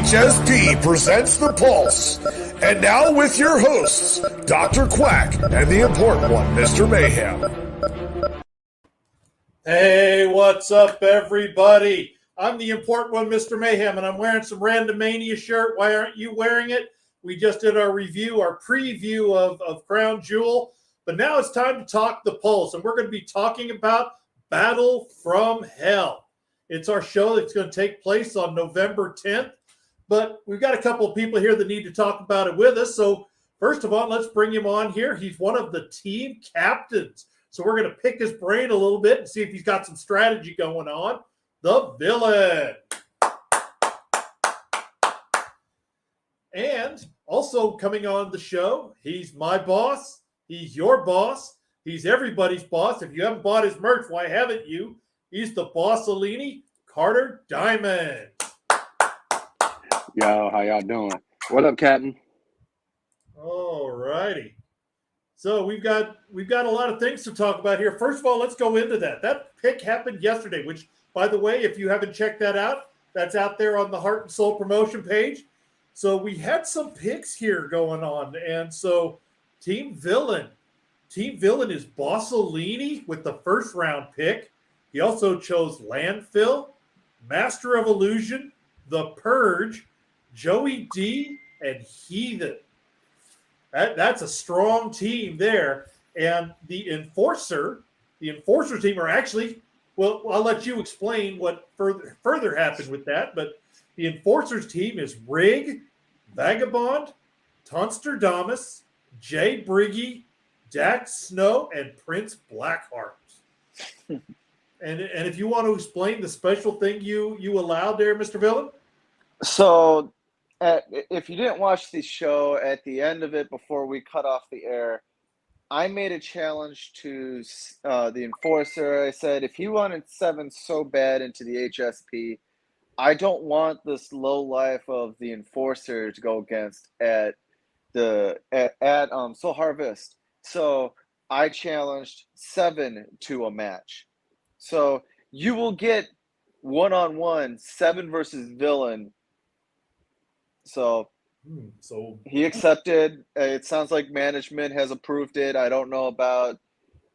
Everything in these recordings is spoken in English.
HSP presents The Pulse. And now with your hosts, Dr. Quack and the important one, Mr. Mayhem. Hey, what's up, everybody? I'm the important one, Mr. Mayhem, and I'm wearing some Random Mania shirt. Why aren't you wearing it? We just did our review, our preview of Crown Jewel, but now it's time to talk The Pulse, and we're going to be talking about Battle from Hell. It's our show that's going to take place on November 10th, but we've got a couple of people here that need to talk about it with us. So first of all, let's bring him on here. He's one of the team captains. So we're going to pick his brain a little bit and see if he's got some strategy going on. The Villain. And also coming on the show, he's my boss. He's your boss. He's everybody's boss. If you haven't bought his merch, why haven't you? He's the Bossolini, Carter Diamond. Yo, how y'all doing? What up, Captain? All righty. So we've got a lot of things to talk about here. First of all, let's go into that. That pick happened yesterday, which, by the way, if you haven't checked that out, that's out there on the Heart and Soul promotion page. So we had some picks here going on. And so Team Villain is Bossolini with the first round pick. He also chose Landfill, Master of Illusion, The Purge, Joey D, and Heathen. That's a strong team there. And the Enforcer team are actually, well, I'll let you explain what further happened with that. But the Enforcers team is Rig, Vagabond, Tonsterdamus, Jay Briggy, Dax Snow, and Prince Blackheart. And if you want to explain the special thing you allowed there, Mr. Villain? So if you didn't watch the show, at the end of it, before we cut off the air, I made a challenge to the Enforcer. I said, if he wanted 7 so bad into the HSP, I don't want this low life of the Enforcer to go against at Soul Harvest. So I challenged 7 to a match. So you will get 1-on-1 7 versus Villain. So he accepted. It sounds like management has approved it. I don't know about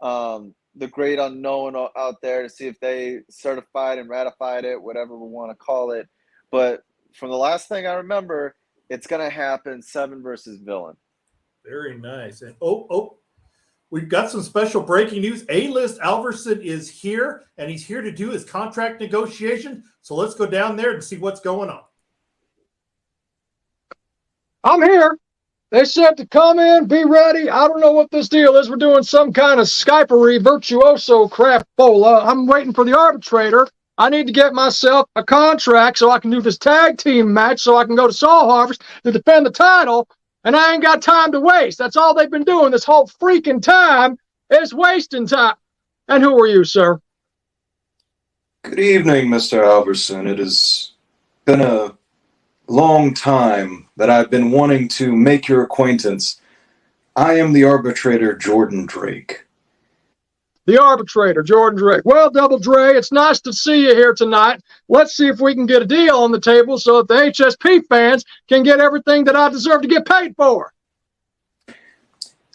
the great unknown out there to see if they certified and ratified it, whatever we want to call it. But from the last thing I remember, it's going to happen 7 versus Villain. Very nice. And we've got some special breaking news. A-List Alverson is here, and he's here to do his contract negotiation. So let's go down there and see what's going on. I'm here. They said to come in, be ready. I don't know what this deal is. We're doing some kind of Skypery virtuoso crapola. I'm waiting for the arbitrator. I need to get myself a contract so I can do this tag team match so I can go to Soul Harvest to defend the title, and I ain't got time to waste. That's all they've been doing this whole freaking time is wasting time. And who are you, sir? Good evening, Mr. Alverson. It has been a long time that I've been wanting to make your acquaintance. I am the arbitrator, Jordan Drake. The arbitrator, Jordan Drake. Well, Double Dre, it's nice to see you here tonight. Let's see if we can get a deal on the table so that the HSP fans can get everything that I deserve to get paid for.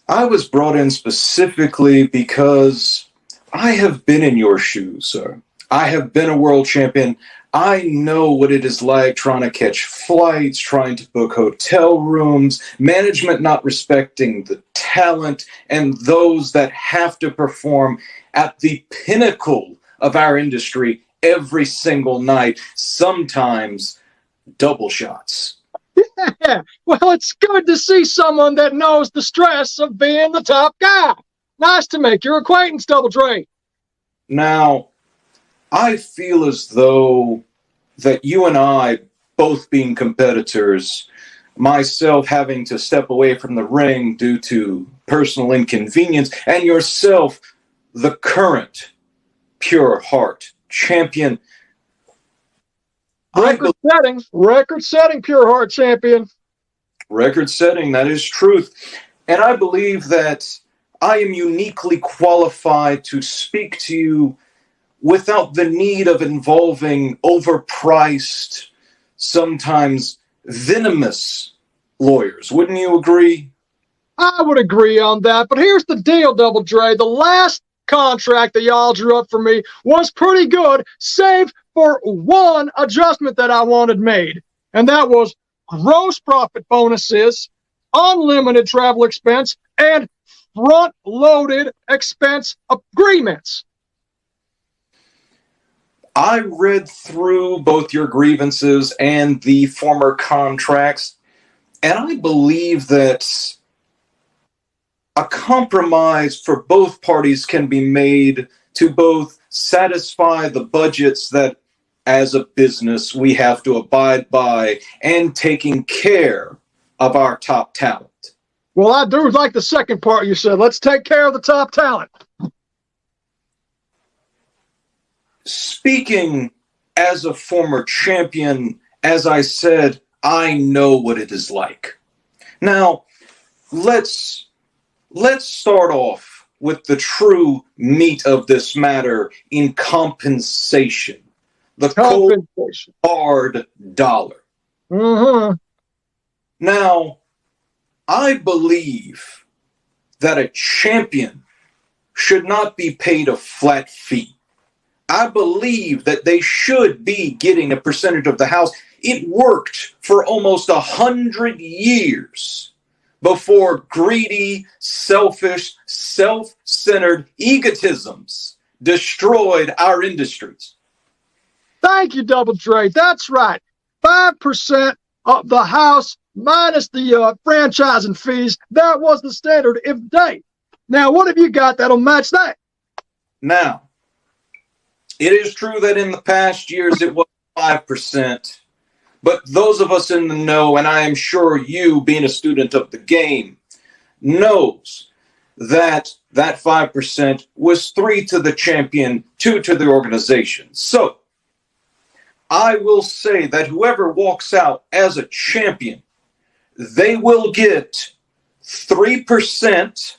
I was brought in specifically because I have been in your shoes, sir. I have been a world champion. I know what it is like trying to catch flights, trying to book hotel rooms, management not respecting the talent, and those that have to perform at the pinnacle of our industry every single night, sometimes double shots. Yeah, well, it's good to see someone that knows the stress of being the top guy. Nice to make your acquaintance, Double Dre. Now, I feel as though that you and I, both being competitors, myself having to step away from the ring due to personal inconvenience, and yourself, the current Pure Heart champion. Record-setting Pure Heart champion. Record-setting, that is truth. And I believe that I am uniquely qualified to speak to you without the need of involving overpriced, sometimes venomous lawyers. Wouldn't you agree? I would agree on that, but here's the deal, Double Dre. The last contract that y'all drew up for me was pretty good, save for one adjustment that I wanted made, and that was gross profit bonuses, unlimited travel expense, and front-loaded expense agreements. I read through both your grievances and the former contracts, and I believe that a compromise for both parties can be made to both satisfy the budgets that, as a business, we have to abide by and taking care of our top talent. Well, I do like the second part you said. Let's take care of the top talent. Speaking as a former champion, as I said, I know what it is like. Now, let's start off with the true meat of this matter in compensation. The cold, hard dollar. Mm-hmm. Now, I believe that a champion should not be paid a flat fee. I believe that they should be getting a percentage of the house. It worked for almost 100 years before greedy, selfish, self-centered egotisms destroyed our industries. Thank you, Double Dre. That's right. 5% of the house minus the franchising fees. That was the standard of the day. Now, what have you got that'll match that? Now, it is true that in the past years it was 5%, but those of us in the know, and I am sure you, being a student of the game, knows that that 5% was 3 to the champion, 2 to the organization. So, I will say that whoever walks out as a champion, they will get 3%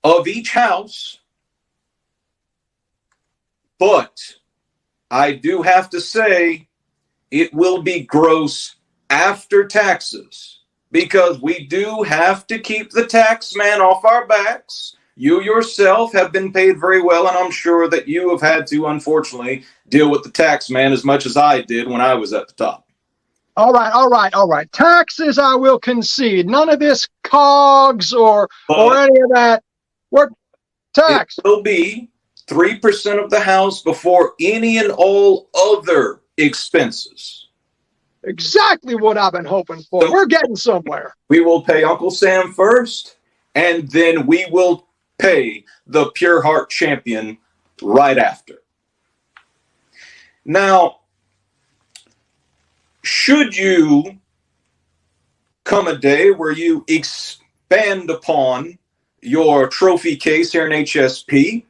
of each house. But I do have to say it will be gross after taxes, because we do have to keep the tax man off our backs. You yourself have been paid very well, and I'm sure that you have had to, unfortunately, deal with the tax man as much as I did when I was at the top. All right. Taxes, I will concede. None of this COGS or any of that. What tax? It will be 3% of the house before any and all other expenses. Exactly what I've been hoping for. So we're getting somewhere. We will pay Uncle Sam first, and then we will pay the Pure Heart champion right after. Now, should you come a day where you expand upon your trophy case here in HSP,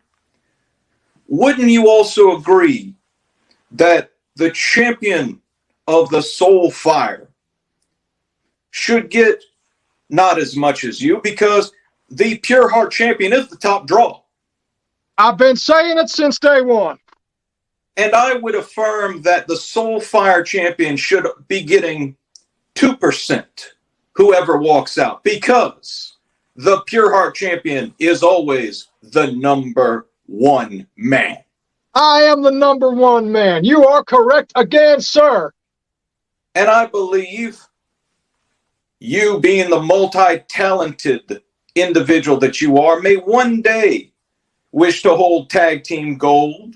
wouldn't you also agree that the champion of the Soul Fire should get not as much as you, because the Pure Heart champion is the top draw? I've been saying it since day one. And I would affirm that the Soul Fire champion should be getting 2%, whoever walks out, because the Pure Heart champion is always the number one man. I am the number one man. You are correct again, sir. And I believe you, being the multi-talented individual that you are, may one day wish to hold tag team gold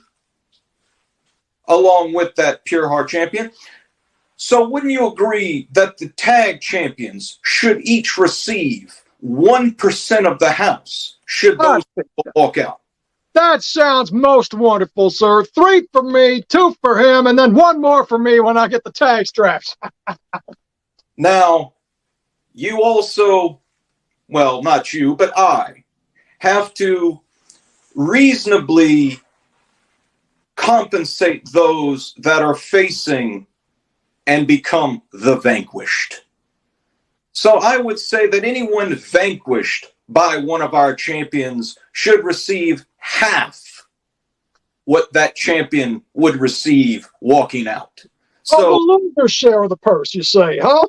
along with that Pure Heart champion. So wouldn't you agree that the tag champions should each receive 1% of the house should those people walk out? That sounds most wonderful, sir. 3 for me, 2 for him, and then 1 more for me when I get the tag straps. Now, you also, well, not you, but I, have to reasonably compensate those that are facing and become the vanquished. So I would say that anyone vanquished by one of our champions should receive half what that champion would receive walking out. the loser's share of the purse, you say, huh?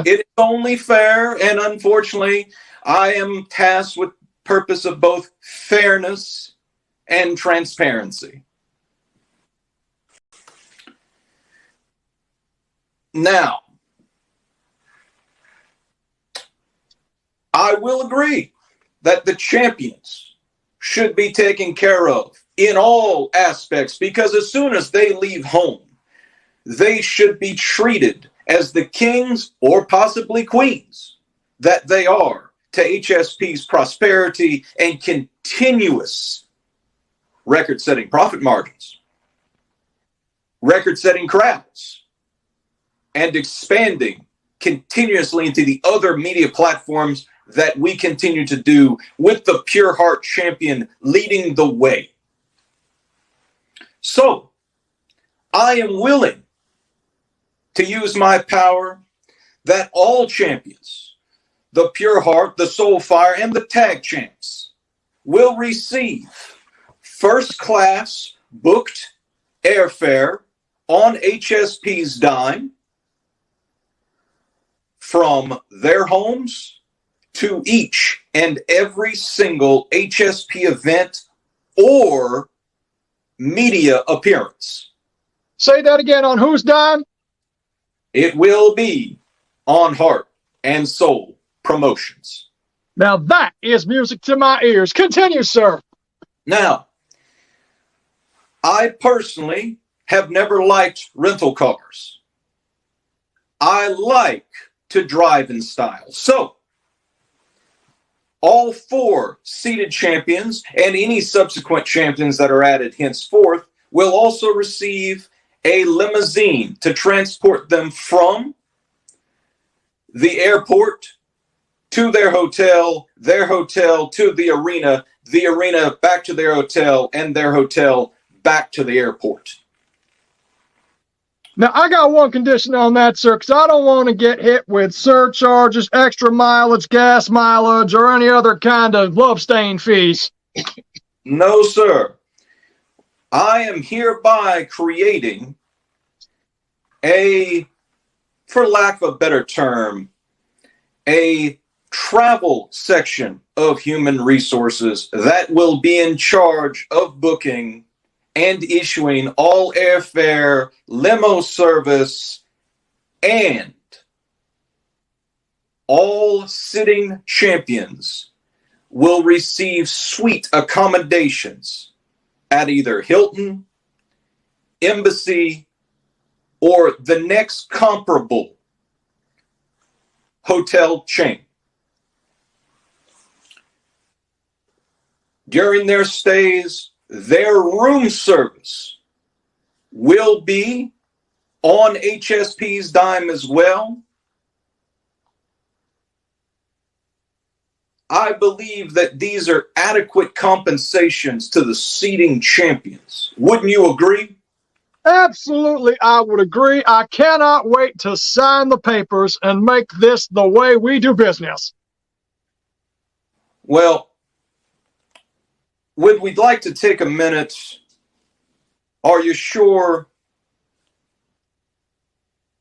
It is only fair, and unfortunately, I am tasked with purpose of both fairness and transparency. Now, I will agree that the champions should be taken care of in all aspects, because as soon as they leave home, they should be treated as the kings or possibly queens that they are to HSP's prosperity and continuous record-setting profit margins, record-setting crowds, and expanding continuously into the other media platforms that we continue to do, with the Pure Heart champion leading the way. So, I am willing to use my power that all champions, the Pure Heart, the Soul Fire, and the Tag Champs, will receive first-class booked airfare on HSP's dime from their homes to each and every single HSP event or media appearance. Say that again, on whose dime? It will be on Heart and Soul Promotions. Now that is music to my ears. Continue, sir. Now, I personally have never liked rental cars. I like to drive in style. So, all 4 seated champions and any subsequent champions that are added henceforth will also receive a limousine to transport them from the airport to their hotel to the arena back to their hotel, and their hotel back to the airport. Now, I got one condition on that, sir, because I don't want to get hit with surcharges, extra mileage, gas mileage, or any other kind of love-stain fees. No, sir. I am hereby creating for lack of a better term, a travel section of human resources that will be in charge of booking and issuing all airfare, limo service, and all sitting champions will receive suite accommodations at either Hilton, Embassy, or the next comparable hotel chain. During their stays, their room service will be on HSP's dime as well. I believe that these are adequate compensations to the seating champions. Wouldn't you agree? Absolutely, I would agree. I cannot wait to sign the papers and make this the way we do business. Well, we'd like to take a minute. Are you sure?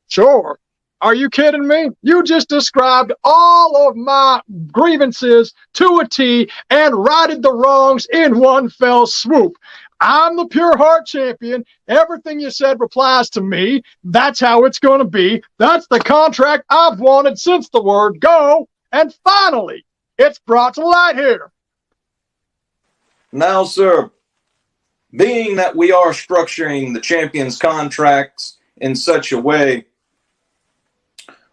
Sure. Are you kidding me? You just described all of my grievances to a T and righted the wrongs in one fell swoop. I'm the Pure Heart champion. Everything you said applies to me. That's how it's going to be. That's the contract I've wanted since the word go. And finally, it's brought to light here. Now, sir, being that we are structuring the champions' contracts in such a way,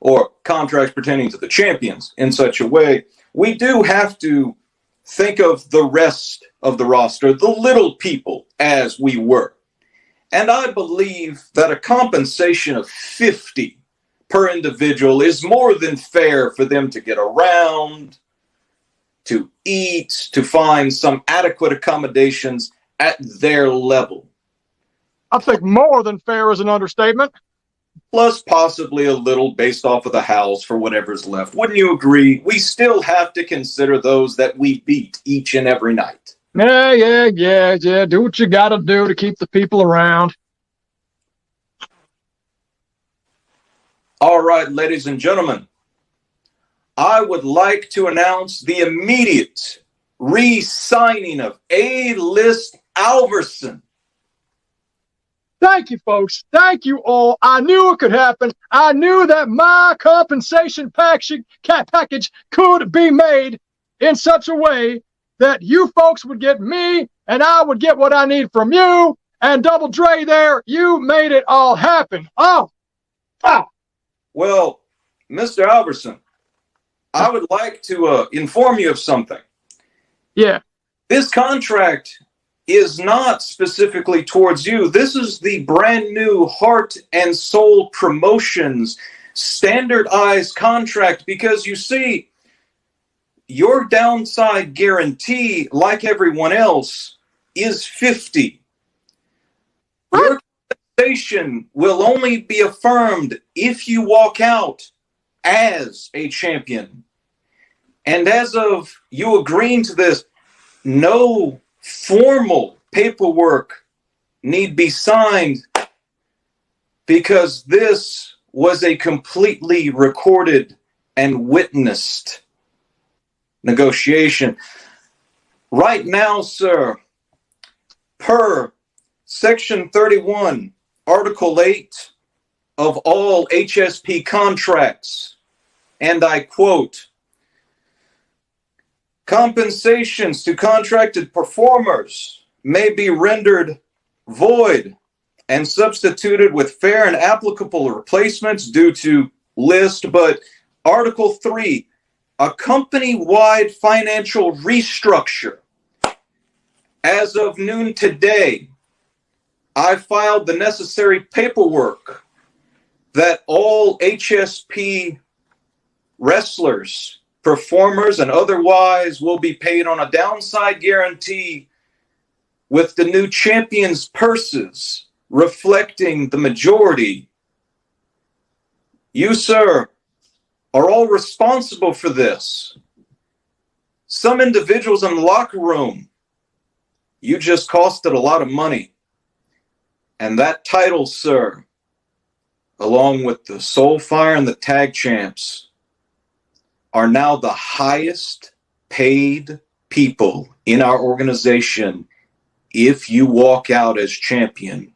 or contracts pertaining to the champions in such a way, we do have to think of the rest of the roster, the little people, as we were. And I believe that a compensation of $50 per individual is more than fair for them to get around, to eat, to find some adequate accommodations at their level. I think more than fair is an understatement. Plus possibly a little based off of the house for whatever's left. Wouldn't you agree? We still have to consider those that we beat each and every night. Yeah. Do what you got to do to keep the people around. All right, ladies and gentlemen, I would like to announce the immediate re-signing of A-List Alverson. Thank you, folks. Thank you all. I knew it could happen. I knew that my compensation package could be made in such a way that you folks would get me and I would get what I need from you. And Double Dre there, you made it all happen. Oh. Well, Mr. Alverson, I would like to inform you of something. Yeah. This contract is not specifically towards you. This is the brand new Heart and Soul Promotions standardized contract because you see, your downside guarantee, like everyone else, is 50. Your compensation will only be affirmed if you walk out as a champion. And as of you agreeing to this, no formal paperwork need be signed because this was a completely recorded and witnessed negotiation. Right now, sir, per Section 31, Article 8 of all HSP contracts, and I quote, compensations to contracted performers may be rendered void and substituted with fair and applicable replacements due to list, but Article 3, a company-wide financial restructure. As of noon today, I filed the necessary paperwork that all HSP wrestlers, performers, and otherwise will be paid on a downside guarantee with the new champions' purses reflecting the majority. You, sir, are all responsible for this. Some individuals in the locker room, you just costed a lot of money. And that title, sir, along with the Soulfire and the Tag Champs, are now the highest paid people in our organization if you walk out as champion.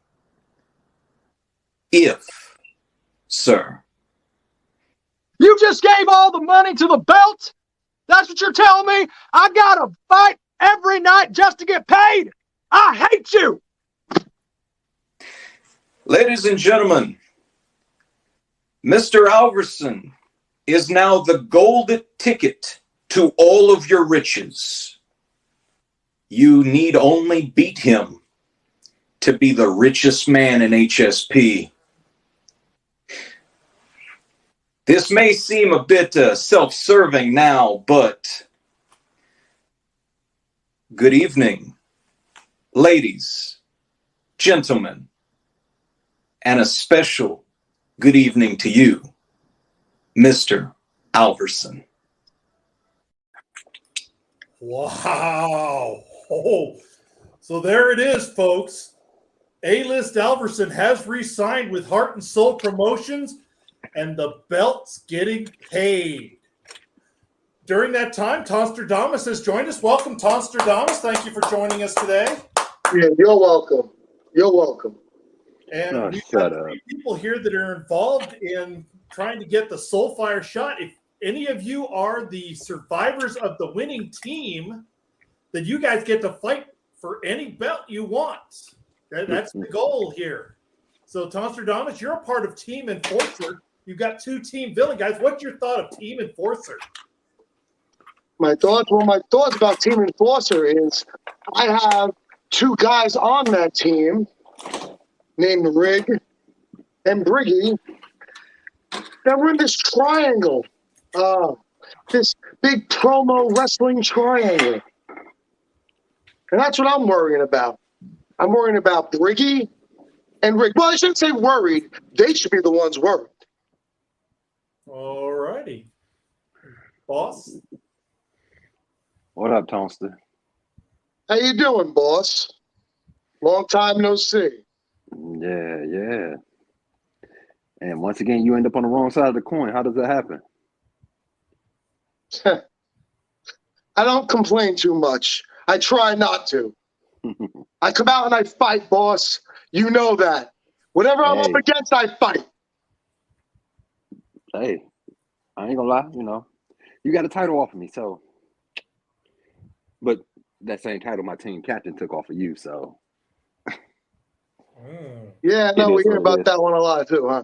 If, sir. You just gave all the money to the belt? That's what you're telling me? I gotta fight every night just to get paid? I hate you! Ladies and gentlemen, Mr. Alverson is now the golden ticket to all of your riches. You need only beat him to be the richest man in HSP. This may seem a bit self-serving now, but good evening, ladies, gentlemen, and a special good evening to you, Mr. Alverson. Wow. Oh, so there it is, folks. A-List Alverson has re-signed with Heart and Soul Promotions, and the belt's getting paid. During that time, Tonstradamus has joined us. Welcome, Tonstradamus. Thank you for joining us today. Yeah, you're welcome. You're welcome. And we've got three people here that are involved in trying to get the Soulfire shot. If any of you are the survivors of the winning team, then you guys get to fight for any belt you want. That's the goal here. So, Tonstradamus, you're a part of Team Enforcer. You've got two Team Villain guys. What's your thought of Team Enforcer? My thoughts about Team Enforcer is I have two guys on that team named Rig and Briggy that were in this triangle, this big promo wrestling triangle. And that's what I'm worrying about. I'm worrying about Briggy and Rig. Well, I shouldn't say worried. They should be the ones worried. All righty. Boss? What up, Tonster? How you doing, boss? Long time no see. Yeah. And once again, you end up on the wrong side of the coin. How does that happen? I don't complain too much. I try not to. I come out and I fight, boss. You know that. Whatever I'm up against, I fight. Hey, I ain't gonna lie, you got a title off of me, so. But that same title my team captain took off of you, so. Yeah, no, we hear about that one a lot too, huh?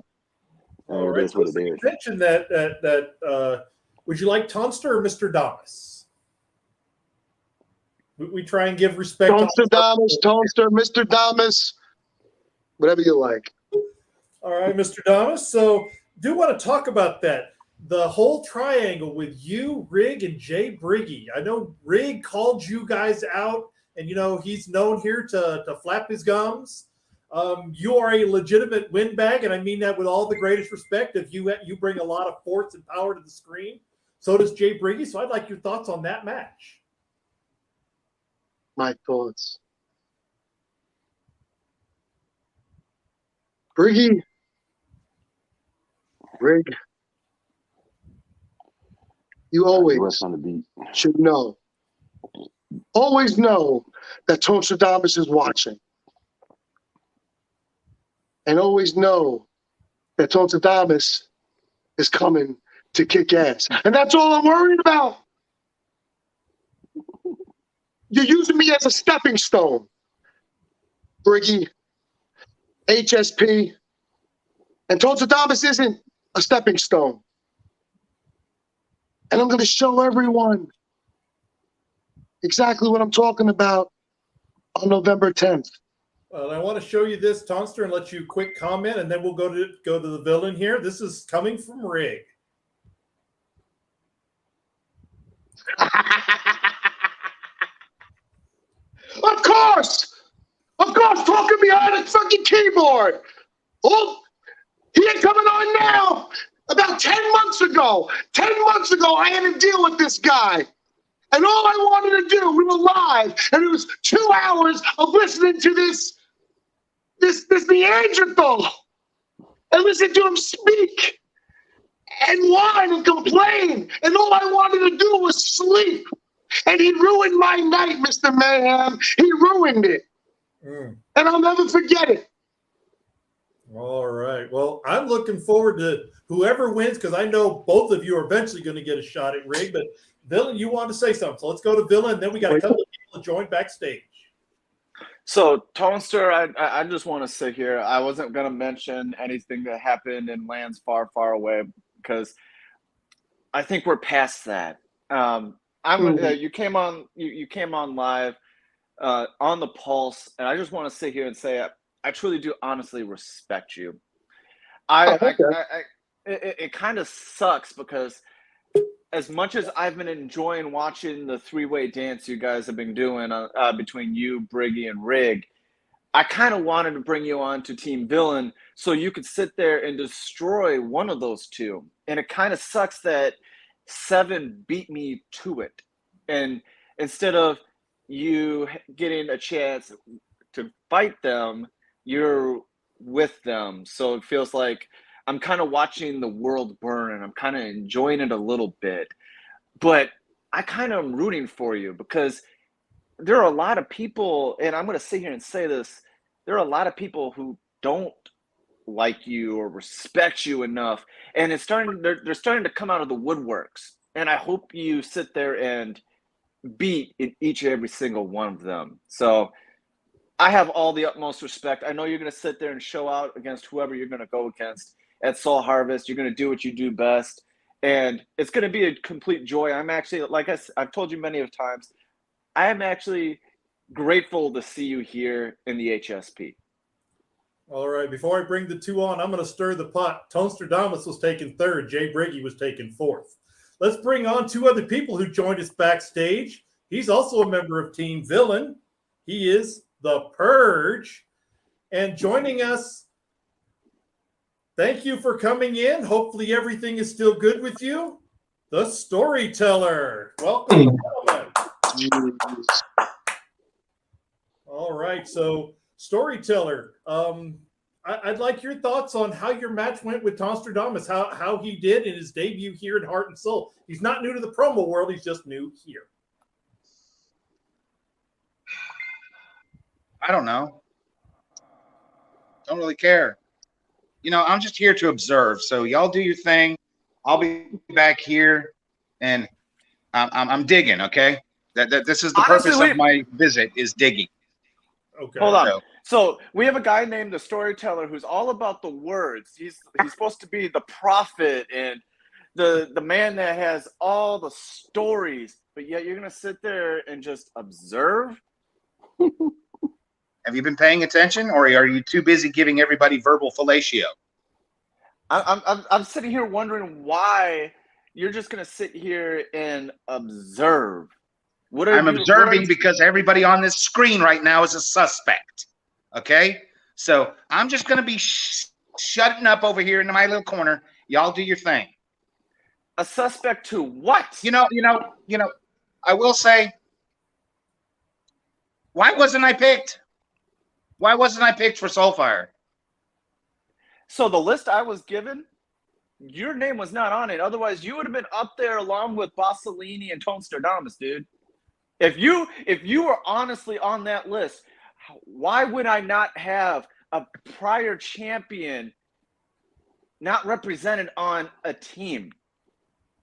All right. So you mentioned that would you like Tonster or Mr. Damas? We try and give respect. Tonster Damas, Mr. Damas, whatever you like. All right, Mr. Damas. So do want to talk about that. The whole triangle with you, Rig, and Jay Briggy. I know Rig called you guys out, and he's known here to flap his gums. You are a legitimate windbag, and I mean that with all the greatest respect. If you bring a lot of force and power to the screen, so does Jay Briggy. So I'd like your thoughts on that match. My thoughts. Briggy, Rig, you always should know. Always know that Tonstradamus is watching. And always know that Tonstradamus is coming to kick ass. And that's all I'm worried about. You're using me as a stepping stone. Briggy, HSP, and Tonstradamus isn't a stepping stone. And I'm going to show everyone exactly what I'm talking about on November 10th. Well, I want to show you this, Tonster, and let you quick comment, and then we'll go to the villain here. This is coming from Rig. Of course, talking behind a fucking keyboard. Oh, he ain't coming on now. About 10 months ago, I had to deal with this guy. And all I wanted to do, we were live, and it was 2 hours of listening to this Neanderthal and listen to him speak and whine and complain. And all I wanted to do was sleep. And he ruined my night, Mr. Mayhem. He ruined it. And I'll never forget it. All right. Well, I'm looking forward to whoever wins, because I know both of you are eventually going to get a shot at Rig. But Villain, you want to say something. So let's go to Villain, and then we got a couple of people to join backstage. So, Tonster, I just want to sit here. I wasn't going to mention anything that happened in lands far, far away, because I think we're past that. You came on live on the Pulse, and I just want to sit here and say I truly do honestly respect you. It kind of sucks because as much as I've been enjoying watching the three-way dance you guys have been doing between you, Briggy, and Rig, I kind of wanted to bring you on to Team Villain so you could sit there and destroy one of those two. And it kind of sucks that Seven beat me to it. And instead of you getting a chance to fight them, you're with them. So it feels like I'm kind of watching the world burn, and I'm kind of enjoying it a little bit. But I kind of am rooting for you because there are a lot of people, and I'm going to sit here and say this, there are a lot of people who don't like you or respect you enough, and they're starting to come out of the woodworks. And I hope you sit there and beat each and every single one of them. So I have all the utmost respect. I know you're going to sit there and show out against whoever you're going to go against at Soul Harvest. You're going to do what you do best, and it's going to be a complete joy. I'm actually, like I've told you many of times, I am actually grateful to see you here in the HSP. All right, before I bring the two on, I'm going to stir the pot. Tonstradamus was taken third. Jay Briggy was taken fourth. Let's bring on two other people who joined us backstage. He's also a member of Team Villain. He is the Purge. And joining us, thank you for coming in. Hopefully everything is still good with you. The Storyteller. Welcome, gentlemen. All right, so Storyteller, I'd like your thoughts on how your match went with Tonstradamus, how he did in his debut here in Heart and Soul. He's not new to the promo world. He's just new here. I don't know. Don't really care. You know, I'm just here to observe. So y'all do your thing. I'll be back here, and I'm digging. Okay, that this is the Honestly, purpose of my visit is digging. Okay. Hold on. So we have a guy named the Storyteller who's all about the words. He's supposed to be the prophet and the man that has all the stories, but yet you're gonna sit there and just observe. Have you been paying attention, or are you too busy giving everybody verbal fellatio? I'm sitting here wondering why you're just gonna sit here and observe. I'm observing because everybody on this screen right now is a suspect. Okay, so I'm just gonna be shutting up over here in my little corner. Y'all do your thing. A suspect to what? You know. I will say, why wasn't I picked? Why wasn't I picked for Soulfire? So the list I was given, your name was not on it. Otherwise, you would have been up there along with Bossellini and Tonstradamus, dude. If you were honestly on that list, why would I not have a prior champion not represented on a team?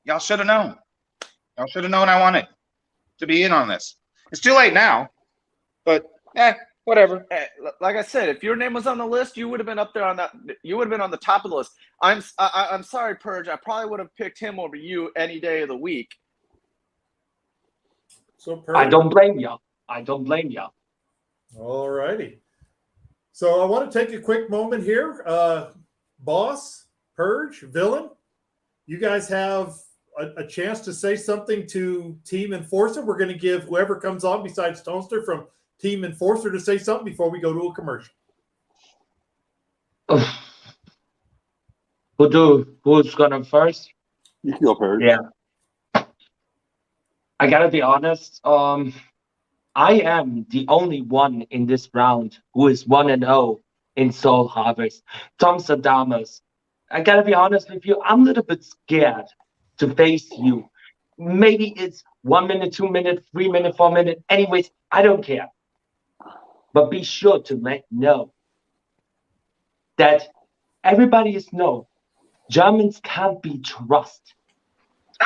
Y'all should have known. Y'all should have known I wanted to be in on this. It's too late now, but whatever. Like I said, if your name was on the list, you would have been up there on that. You would have been on the top of the list. I'm sorry, Purge. I probably would have picked him over you any day of the week. So I don't blame you. I don't blame you. All righty. So I want to take a quick moment here. Boss, Purge, Villain, you guys have a chance to say something to Team Enforcer. We're going to give whoever comes on besides Tonster from Team Enforcer to say something before we go to a commercial. Who's gonna first? You can go first. Yeah. I gotta be honest. I am the only one in this round who is 1-0 in Soul Harvest. Tonstradamus, I gotta be honest with you. I'm a little bit scared to face you. Maybe it's 1 minute, 2 minutes, 3 minutes, 4 minutes. Anyways, I don't care. But be sure to let know that everybody is know Germans can't be trusted.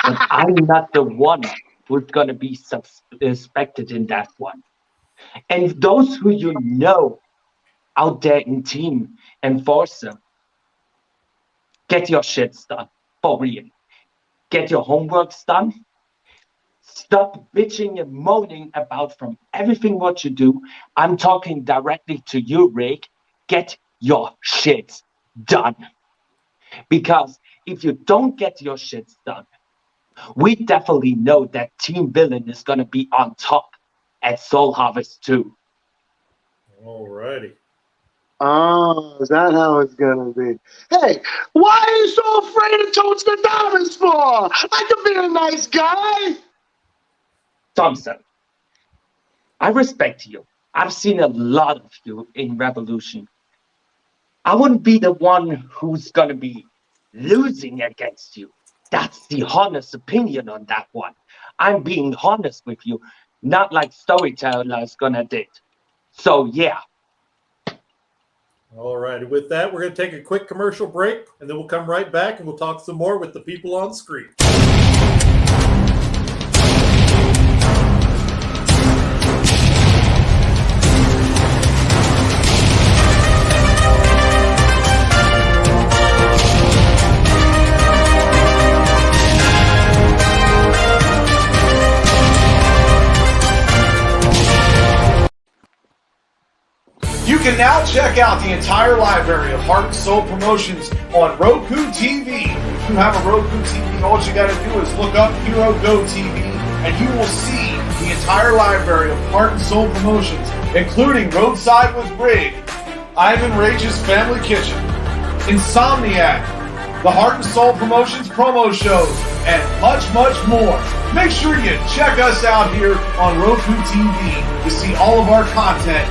And I'm not the one who's going to be suspected in that one. And those who you know out there in Team Enforcer, get your shit done for real. Get your homework done. Stop bitching and moaning about from everything what you do. I'm talking directly to you, Rick. Get your shit done. Because if you don't get your shit done, we definitely know that Team Villain is going to be on top at Soul Harvest 2. All righty. Oh, is that how it's gonna be? Hey, why are you so afraid of Tonstradamus for? I could be a nice guy. Thompson, I respect you. I've seen a lot of you in Revolution. I wouldn't be the one who's going to be losing against you. That's the honest opinion on that one. I'm being honest with you, not like Storyteller's gonna did. So, yeah. All right. With that, we're going to take a quick commercial break, and then we'll come right back and we'll talk some more with the people on screen. You can now check out the entire library of Heart and Soul promotions on Roku TV. If you have a Roku TV, all you got to do is look up Hero Go TV, and you will see the entire library of Heart and Soul promotions, including Roadside with Rig, Ivan Rage's Family Kitchen, Insomniac, the Heart and Soul promotions promo shows, and much, much more. Make sure you check us out here on Roku TV to see all of our content.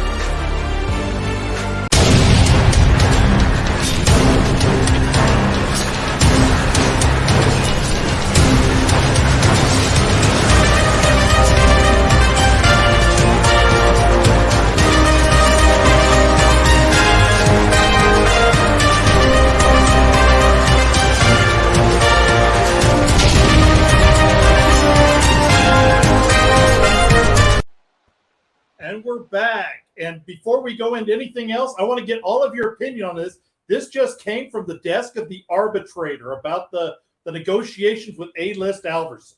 And before we go into anything else, I want to get all of your opinion on this. This just came from the desk of the arbitrator about the negotiations with A-List Alverson.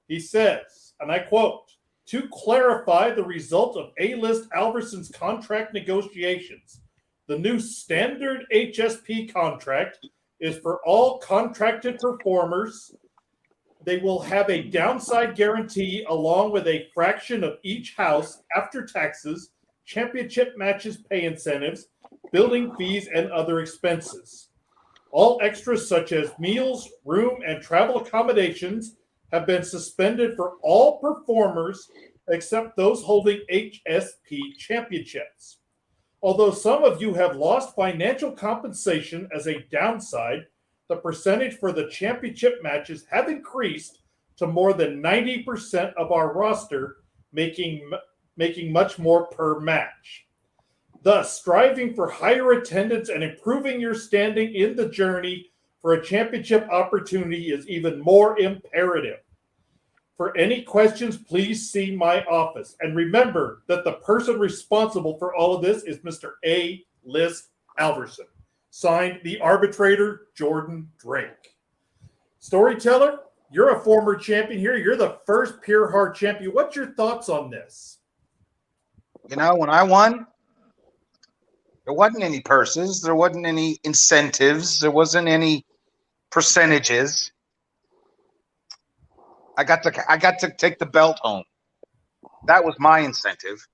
He says, and I quote, "To clarify the result of A-List Alverson's contract negotiations, the new standard HSP contract is for all contracted performers. They will have a downside guarantee along with a fraction of each house after taxes, championship matches pay incentives, building fees, and other expenses. All extras such as meals, room, and travel accommodations have been suspended for all performers except those holding HSP championships. Although some of you have lost financial compensation as a downside, the percentage for the championship matches have increased to more than 90% of our roster, making much more per match. Thus, striving for higher attendance and improving your standing in the journey for a championship opportunity is even more imperative. For any questions, please see my office. And remember that the person responsible for all of this is Mr. A-List Alverson. Signed, the arbitrator, Jordan Drake. Storyteller, you're a former champion here. You're the first Pure Heart champion. What's your thoughts on this? You know, when I won, there wasn't any purses. There wasn't any incentives. There wasn't any percentages. I got to take the belt home. That was my incentive.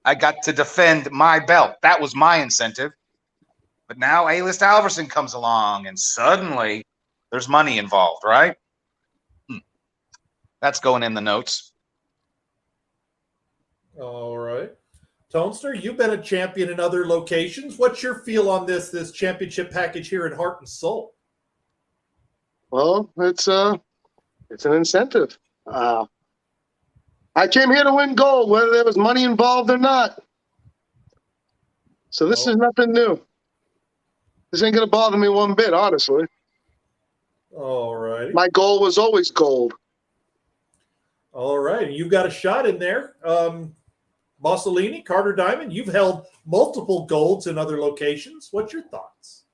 I got to defend my belt. That was my incentive. But now A-List Alverson comes along, and suddenly there's money involved, right? That's going in the notes. All right. Tonester, you've been a champion in other locations. What's your feel on this championship package here in Heart and Soul? Well, it's an incentive. I came here to win gold, whether there was money involved or not. So this is nothing new. This ain't gonna bother me one bit, honestly. All right. My goal was always gold. All right. You've got a shot in there. Mussolini, Carter Diamond, you've held multiple golds in other locations. What's your thoughts?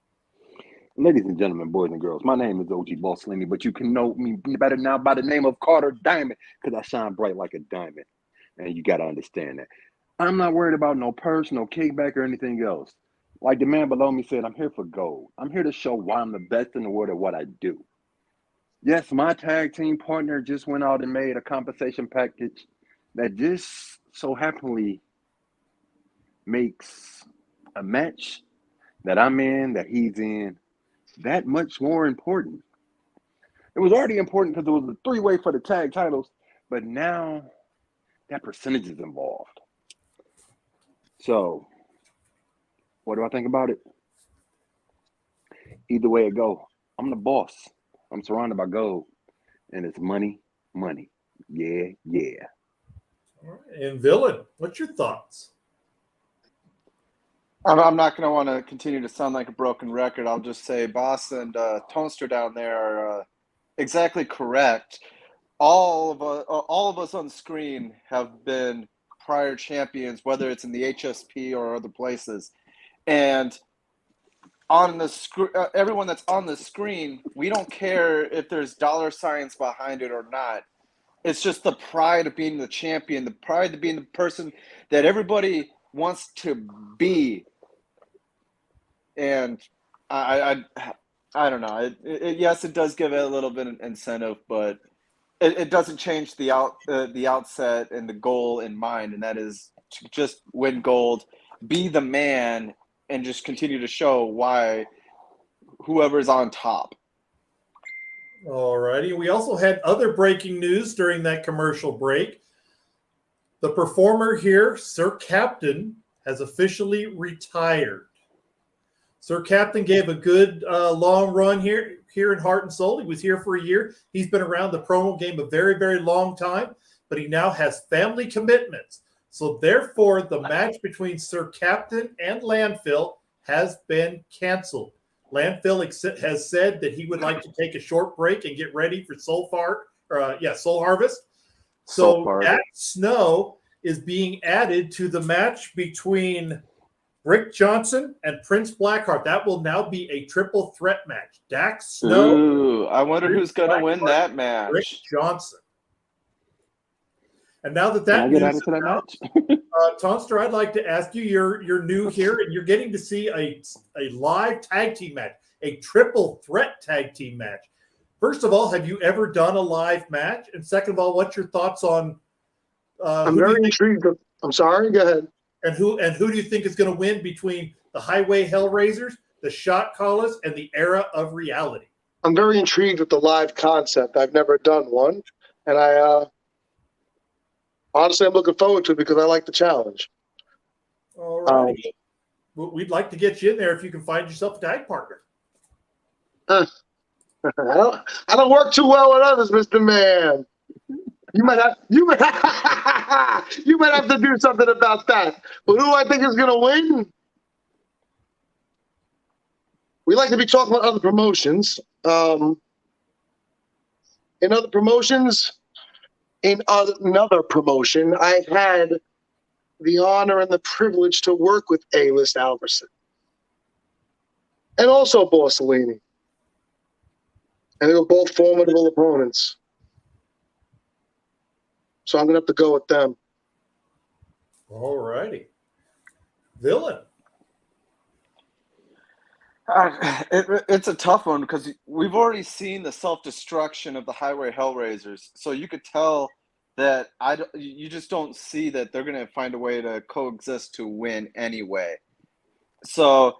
Ladies and gentlemen, boys and girls, my name is OG Mussolini, but you can know me better now by the name of Carter Diamond because I shine bright like a diamond. And you got to understand that. I'm not worried about no purse, no kickback, or anything else. Like the man below me said, I'm here for gold. I'm here to show why I'm the best in the world at what I do. Yes, my tag team partner just went out and made a compensation package that just so happily makes a match that I'm in, that he's in, that much more important. It was already important because it was a three-way for the tag titles, but now that percentage is involved. So, what do I think about it? Either way it go, I'm the boss. I'm surrounded by gold, and it's money, money. Yeah, yeah. All right. And Villain, what's your thoughts? I'm not going to want to continue to sound like a broken record. I'll just say Boss and Tonester down there are exactly correct. All of us on screen have been prior champions, whether it's in the HSP or other places. And on the everyone that's on the screen, we don't care if there's dollar signs behind it or not. It's just the pride of being the champion, the pride of being the person that everybody wants to be. And I don't know. Yes, it does give it a little bit of incentive, but it doesn't change the outset and the goal in mind, and that is to just win gold, be the man, and just continue to show why whoever's on top. All righty. We also had other breaking news during that commercial break. The performer here, Sir Captain, has officially retired. Sir Captain gave a good long run here in Heart and Soul. He was here for a year. He's been around the promo game a very, very long time, but he now has family commitments. So therefore, the match between Sir Captain and Landfill has been canceled. Landfill has said that he would like to take a short break and get ready for Soul Harvest. So at Snow, is being added to the match between Rick Johnson and Prince Blackheart. That will now be a triple threat match. Dax Snow, Ooh, I wonder who's going to win that Rick match. Johnson. And now that Can I that get news added to that match? Tonster, I'd like to ask you, you're new here and you're getting to see a live tag team match, a triple threat tag team match. First of all, have you ever done a live match? And second of all, what's your thoughts on I'm very intrigued. I'm sorry. Go ahead. and who do you think is going to win between the Highway Hellraisers, the Shot Callers, and the Era of Reality? I'm very intrigued with the live concept. I've never done one, and I honestly I'm looking forward to it because I like the challenge. All right. We'd like to get you in there if you can find yourself a tag partner. I don't work too well with others, Mr. Man. You might have to do something about that. But who I think is going to win? We like to be talking about other promotions. In other promotions, in another promotion, I've had the honor and the privilege to work with A-List Alverson and also Borsellini. And they were both formidable opponents. So I'm going to have to go with them. All righty. Villain. It's a tough one because we've already seen the self-destruction of the Highway Hellraisers. So you could tell that you just don't see that they're going to find a way to coexist to win anyway. So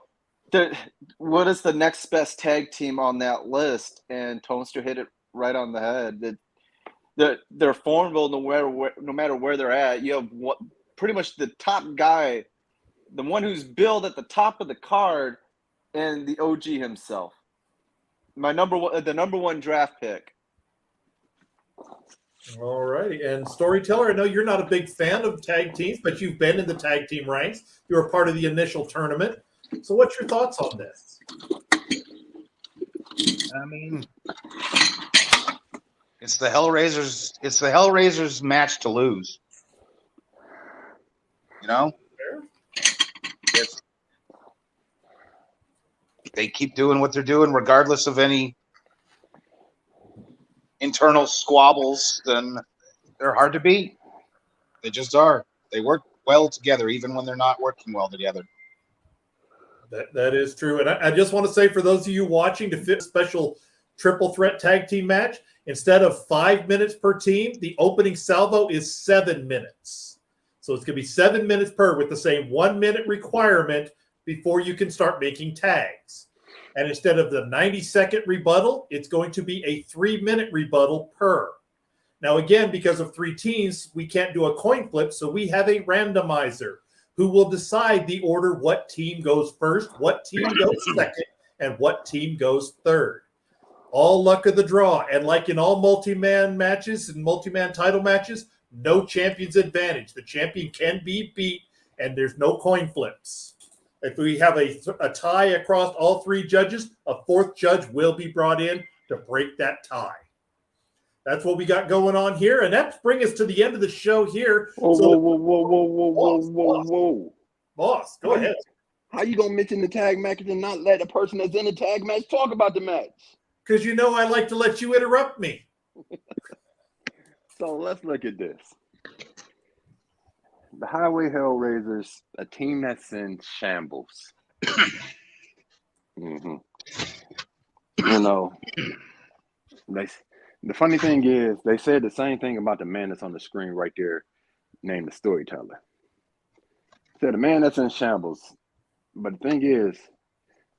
what is the next best tag team on that list? And Toaster hit it right on the head. They're formidable no matter where they're at. You have pretty much the top guy, the one who's billed at the top of the card, and the OG himself. The number one draft pick. All righty. And Storyteller, I know you're not a big fan of tag teams, but you've been in the tag team ranks. You were part of the initial tournament. So what's your thoughts on this? I mean, it's the Hellraisers. It's the Hellraisers' match to lose. You know, they keep doing what they're doing, regardless of any internal squabbles. Then they're hard to beat. They just are. They work well together, even when they're not working well together. That is true. And I just want to say for those of you watching to fit a special triple threat tag team match, instead of 5 minutes per team, the opening salvo is 7 minutes. So it's going to be 7 minutes per with the same 1 minute requirement before you can start making tags. And instead of the 90-second rebuttal, it's going to be a 3 minute rebuttal per. Now, again, because of 3 teams, we can't do a coin flip. So we have a randomizer who will decide the order, what team goes first, what team goes second, and what team goes third. All luck of the draw. And like in all multi-man matches and multi-man title matches, no champion's advantage. The champion can be beat, and there's no coin flips. If we have a tie across all 3 judges, a 4th judge will be brought in to break that tie. That's what we got going on here, and that brings us to the end of the show here. Whoa. Boss, go ahead. How you gonna mention the tag match and not let the person that's in the tag match talk about the match? Because you know I like to let you interrupt me. So let's look at this. The Highway Hellraisers, a team that's in shambles. You know, the funny thing is, they said the same thing about the man that's on the screen right there, named the Storyteller. Said the man that's in shambles. But the thing is,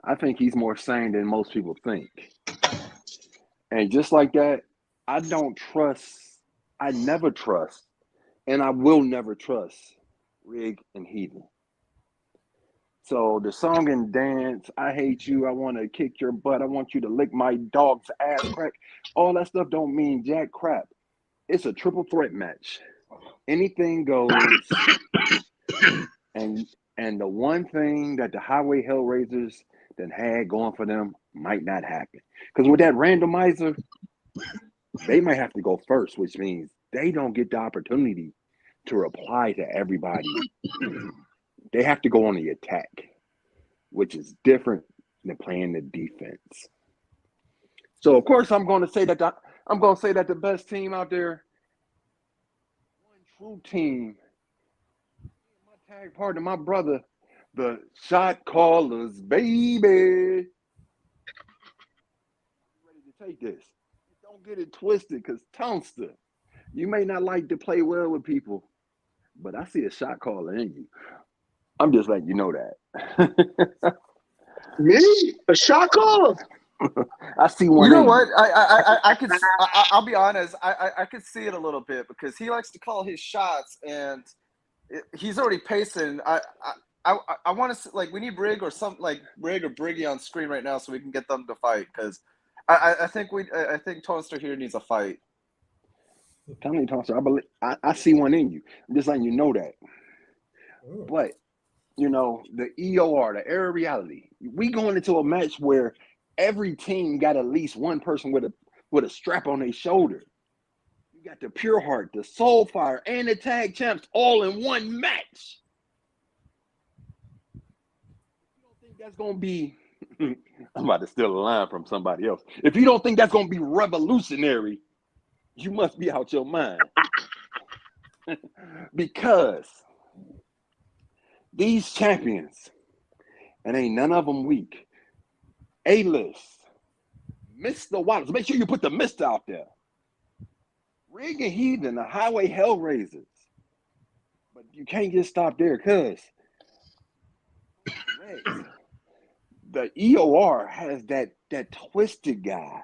I think he's more sane than most people think. And just like that, I never trust, and I will never trust Rig and Heathen. So the song and dance, I hate you, I want to kick your butt, I want you to lick my dog's ass crack, all that stuff don't mean jack crap. It's a triple threat match. Anything goes. And the one thing that the Highway Hellraisers that had going for them might not happen. Because with that randomizer, they might have to go first, which means they don't get the opportunity to reply to everybody, they have to go on the attack, which is different than playing the defense. So of course I'm going to say that the best team out there, one true team, my tag partner, my brother, the shot callers, baby. Ready to take this. Don't get it twisted, because Tonster, you may not like to play well with people, but I see a shot caller in you. I'm just letting you know that. Me? A shot caller? I see one. You know in what? I'll be honest. I could see it a little bit because he likes to call his shots, and he's already pacing. I want to, like, we need Rig or something, like Rig or Briggy on screen right now so we can get them to fight, because I think Tonster here needs a fight. Tell me, Tonster, I see one in you. I'm just letting you know that. Ooh. But you know, the EOR, the air of reality, we going into a match where every team got at least one person with a strap on their shoulder. You got the Pure Heart, the Soulfire, and the Tag Champs all in one match. You don't think that's gonna be I'm about to steal a line from somebody else. If you don't think that's gonna be revolutionary, you must be out your mind. Because these champions, and ain't none of them weak. A-list, Mr. Wallace. Make sure you put the Mr. out there. Rig and Heathen, the Highway Hellraisers. But you can't just stop there, because the EOR has that twisted guy,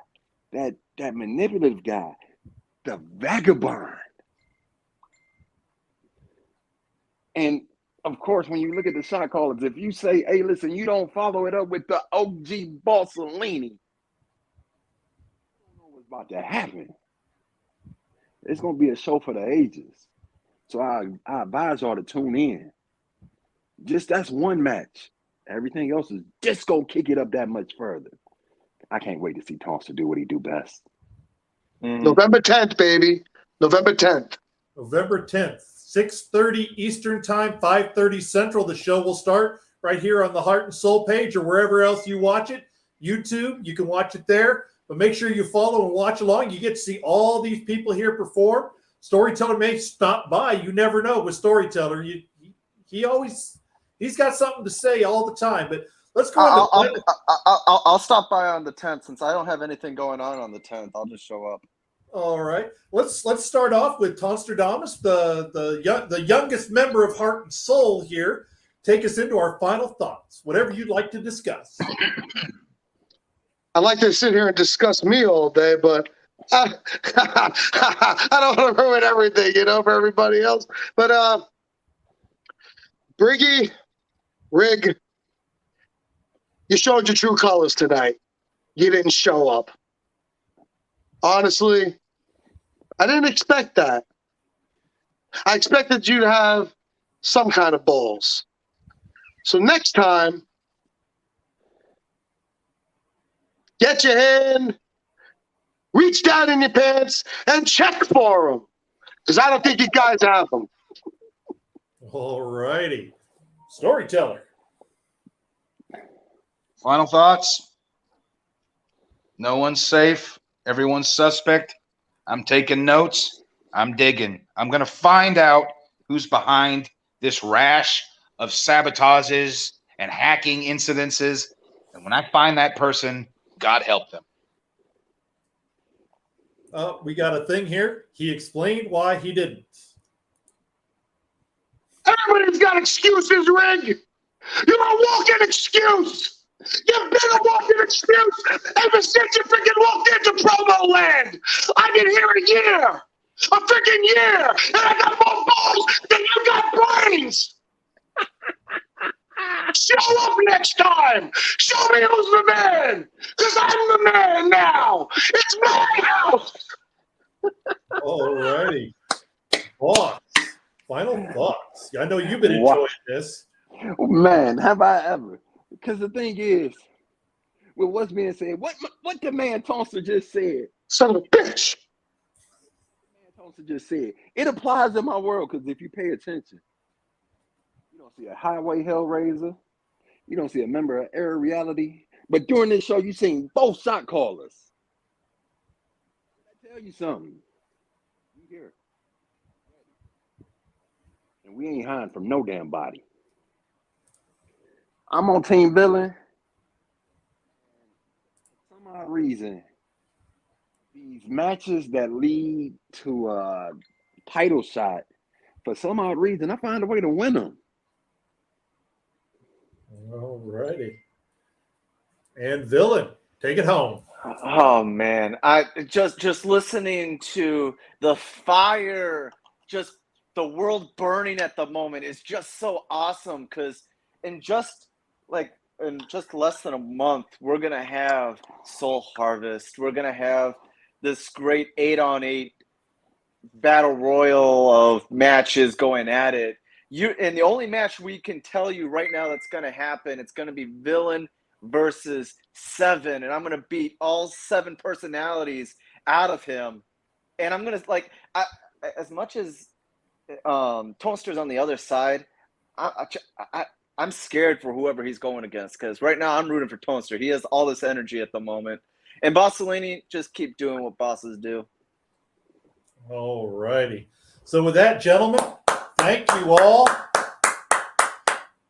that manipulative guy, the Vagabond. And of course, when you look at the shot callers, if you say, hey, listen, you don't follow it up with the OG Bossellini, you don't know what's about to happen. It's going to be a show for the ages. So I advise y'all to tune in. Just that's one match. Everything else is just going to kick it up that much further. I can't wait to see Tonster do what he do best. Mm-hmm. November 10th, baby. November 10th. November 10th, 6:30 Eastern Time, 5:30 Central. The show will start right here on the Heart and Soul page or wherever else you watch it. YouTube, you can watch it there. But make sure you follow and watch along. You get to see all these people here perform. Storyteller may stop by. You never know with Storyteller. He's got something to say all the time. But let's go into I'll stop by on the 10th, since I don't have anything going on the 10th. I'll just show up. All right. Let's start off with Tonstradamus, the youngest member of Heart and Soul here. Take us into our final thoughts, whatever you'd like to discuss. I'd like to sit here and discuss me all day, but I don't want to ruin everything, for everybody else. But Briggy, Rig, you showed your true colors tonight. You didn't show up. Honestly, I didn't expect that. I expected you to have some kind of balls. So next time, get your hand, reach down in your pants, and check for them. Because I don't think you guys have them. All righty. Storyteller. Final thoughts? No one's safe. Everyone's suspect. I'm taking notes. I'm digging. I'm going to find out who's behind this rash of sabotages and hacking incidences. And when I find that person, God help them. We got a thing here. He explained why he didn't. Everybody's got excuses, Rig. You're a walking excuse. You've been a walking excuse ever since you freaking walked into promo land. I've been here a year. A freaking year. And I got more balls than you got brains. Show up next time. Show me who's the man. Because I'm the man now. It's my house. All righty. Thoughts. Final thoughts. I know you've been enjoying this. Man, have I ever? Because the thing is, with what's being said, what the man Tonster just said. Son of a bitch. also just said, it applies in my world because if you pay attention, you don't see a highway hellraiser, you don't see a member of Air Reality, but during this show, you seen both shot callers. I tell you something, you here, and we ain't hiding from no damn body. I'm on Team Villain. For some odd reason, these matches that lead to a title shot, for some odd reason, I find a way to win them. All righty. And Villain, take it home. Oh man, I just listening to the fire, just the world burning at the moment is just so awesome because in just less than a month, we're gonna have Soul Harvest. We're gonna have this great 8-on-8 battle royal of matches going at it. And the only match we can tell you right now that's gonna happen, it's gonna be Villain versus 7, and I'm gonna beat all 7 personalities out of him. And I'm gonna as much as Toaster's on the other side, I'm scared for whoever he's going against because right now I'm rooting for Toaster. He has all this energy at the moment. And Bossellini, just keep doing what bosses do. All righty. So with that, gentlemen, thank you all.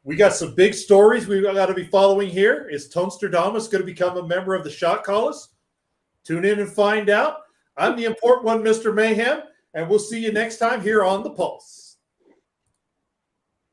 We got some big stories we've got to be following here. Is Toasterdamus going to become a member of the Shot Callers? Tune in and find out. I'm the important one, Mr. Mayhem, and we'll see you next time here on The Pulse.